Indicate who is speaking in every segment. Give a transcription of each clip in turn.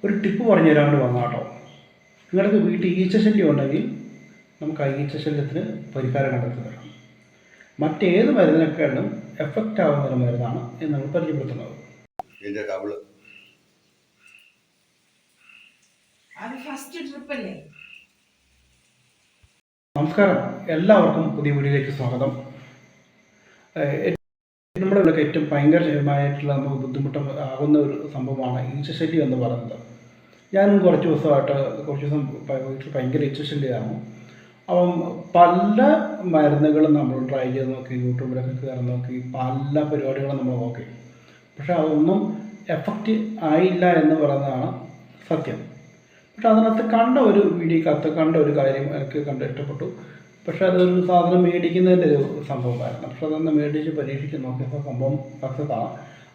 Speaker 1: ഒരു ടിപ്പ് പറഞ്ഞു തരാണ്ട് വന്ന കേട്ടോ. നിങ്ങൾക്ക് വീട്ടിൽ ഈച്ചശല്യം ഉണ്ടെങ്കിൽ നമുക്ക് ആ ഈച്ചശല്യത്തിന് പരിഹാരം കണ്ടെത്തി തരാം. മറ്റേത് മരുന്നിനേക്കാളും എഫക്റ്റ് ആവുന്ന ഒരു മരുന്നാണ് എന്ന് നമ്മൾ പരിചയപ്പെടുത്തുന്നത്. നമസ്കാരം, എല്ലാവർക്കും പുതിയ വീഡിയോയിലേക്ക് സ്വാഗതം. നമ്മുടെ ഇവിടെ ഏറ്റവും ഭയങ്കരമായിട്ടുള്ള നമുക്ക് ബുദ്ധിമുട്ട് ആകുന്ന ഒരു സംഭവമാണ് ഈച്ചശല്യം എന്ന് പറയുന്നത്. ഞാനും കുറച്ച് ദിവസം വീട്ടിൽ ഭയങ്കര ഈച്ചശല്യമാണ്. അപ്പം പല മരുന്നുകളും നമ്മൾ ട്രൈ ചെയ്ത് നോക്കി, യൂട്യൂബിലൊക്കെ കയറി നോക്കി, പല പരിപാടികളും നമ്മൾ നോക്കി. പക്ഷെ അതൊന്നും എഫക്റ്റ് ആയില്ല എന്ന് പറയുന്നതാണ് സത്യം. പക്ഷെ അതിനകത്ത് കണ്ട ഒരു കാര്യം എനിക്ക് ഇഷ്ടപ്പെട്ടു. പക്ഷെ അതൊരു സാധനം മേടിക്കുന്നതിൻ്റെ ഒരു സംഭവമായിരുന്നു. പക്ഷെ അതൊന്ന് മേടിച്ച് പരീക്ഷിച്ച് നോക്കിയപ്പോൾ സംഭവം സക്സസ് ആണ്.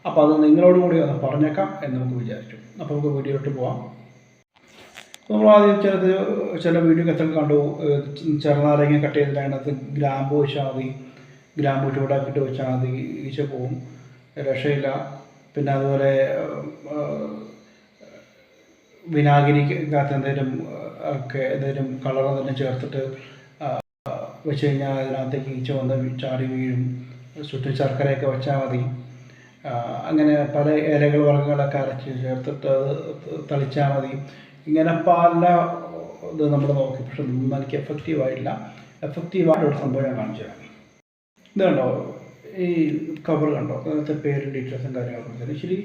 Speaker 1: അപ്പോൾ അത് നിങ്ങളോട് കൂടി ഒന്ന് പറഞ്ഞേക്കാം എന്ന് നമുക്ക് വിചാരിച്ചു. അപ്പോൾ നമുക്ക് വീഡിയോയിലോട്ട് പോകാം. നമ്മൾ ആദ്യം ചില വീഡിയോ കത്തൊക്കെ കണ്ടു. ചെറുനാരങ്ങ കട്ട് ചെയ്തിട്ട് അതിനകത്ത് ഗ്രാമ്പു വെച്ചാൽ മതി, ഗ്രാമ്പു ചൂടാക്കിയിട്ട് വെച്ചാൽ മതി, ഈച്ച പോവും, രക്ഷയില്ല. പിന്നെ അതുപോലെ വിനാഗിരിക്കകത്ത് എന്തെങ്കിലും കളർ എന്തെങ്കിലും ചേർത്തിട്ട് വെച്ച് കഴിഞ്ഞാൽ അതിനകത്തേക്ക് ഈച്ച വന്ന് ചാടി വീഴും. ചുറ്റും ശർക്കരയൊക്കെ വെച്ചാൽ മതി. അങ്ങനെ പല ഇലകൾ വർഗ്ഗങ്ങളൊക്കെ അരച്ച് ചേർത്തിട്ട് അത് തളിച്ചാൽ മതി. ഇങ്ങനെ പല ഇത് നമ്മൾ നോക്കി. പക്ഷെ ഇതൊന്നും എനിക്ക് എഫക്റ്റീവായിട്ടൊരു സംഭവം ഞാൻ കാണിച്ചു തരാം. ഇത് കണ്ടോ, ഈ കവർ കണ്ടോ, അതിനകത്തെ പേരും ഡീറ്റെയിൽസും കാര്യങ്ങളൊക്കെ ശരി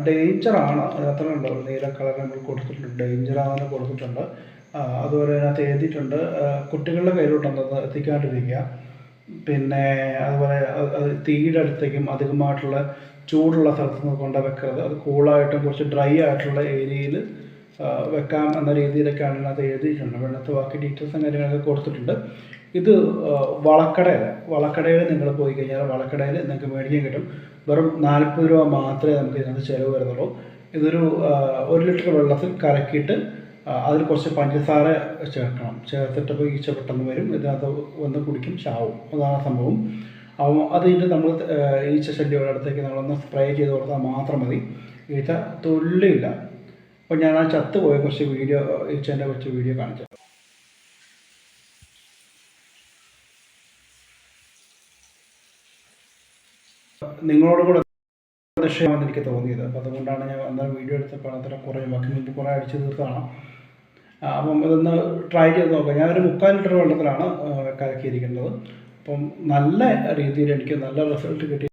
Speaker 1: ഡേഞ്ചറാണ്. അതിനകത്ത് കണ്ടോ നീല കളർ നമ്മൾ കൊടുത്തിട്ടുണ്ട്, ഡേഞ്ചറാണെന്ന് കൊടുത്തിട്ടുണ്ട്. അതുപോലെ അതിനകത്ത് എഴുതിയിട്ടുണ്ട് കുട്ടികളുടെ കയ്യിലോട്ടൊന്നും എത്തിക്കാണ്ടിരിക്കുക. പിന്നെ അതുപോലെ അത് തീയുടെ അടുത്തേക്കും അധികമായിട്ടുള്ള ചൂടുള്ള സ്ഥലത്ത് നിന്ന് കൊണ്ട് വെക്കരുത്. അത് കൂളായിട്ടും കുറച്ച് ഡ്രൈ ആയിട്ടുള്ള ഏരിയയിൽ വെക്കാം എന്ന രീതിയിലൊക്കെയാണ് ഇതിനകത്ത് എഴുതിയിട്ടുണ്ട്. അതിനകത്ത് ബാക്കി ഡീറ്റെയിൽസും കാര്യങ്ങളൊക്കെ കൊടുത്തിട്ടുണ്ട്. ഇത് വളക്കടയിൽ നിങ്ങൾ പോയി കഴിഞ്ഞാൽ വളക്കടയിൽ നിങ്ങൾക്ക് മേടിക്കാൻ കിട്ടും. വെറും 40 രൂപ മാത്രമേ നമുക്ക് ഇതിനകത്ത് ചിലവ് വരുന്നുള്ളൂ. ഇതൊരു 1 ലിറ്റർ വെള്ളത്തിൽ കലക്കിയിട്ട് അതിൽ കുറച്ച് പഞ്ചസാര ചേർക്കണം. ചേർത്തിട്ടപ്പോൾ ഈച്ച പെട്ടെന്ന് വരും. ഇതിനകത്ത് വന്ന് കുടിക്കും, ചാവും. അതാണ് സംഭവം. അപ്പോൾ അത് കഴിഞ്ഞിട്ട് നമ്മൾ ഈച്ച ശല്യമുള്ള അടുത്തേക്ക് നമ്മളൊന്ന് സ്പ്രേ ചെയ്ത് കൊടുത്താൽ മാത്രം മതി. ഈച്ച തുള്ളിയില്ല. അപ്പോൾ ഞാൻ ആ ചത്തുപോയ ഈച്ചേൻ്റെ കുറച്ച് വീഡിയോ കാണിച്ചു. നിങ്ങളോട് കൂടെ ദൃശ്യമാണെന്ന് എനിക്ക് തോന്നിയത്. അപ്പോൾ അതുകൊണ്ടാണ് ഞാൻ അന്നേരം വീഡിയോ എടുത്തപ്പോൾ അത്ര കുറേ അടിച്ചു തീർത്താണ്. അപ്പം ഇതൊന്ന് ട്രൈ ചെയ്ത് നോക്കാം. ഞാനൊരു 3/4 ലിറ്റർ വെള്ളത്തിലാണ് കലക്കിയിരിക്കുന്നത്. അപ്പം നല്ല രീതിയിൽ എനിക്ക് നല്ല റിസൾട്ട് കിട്ടി.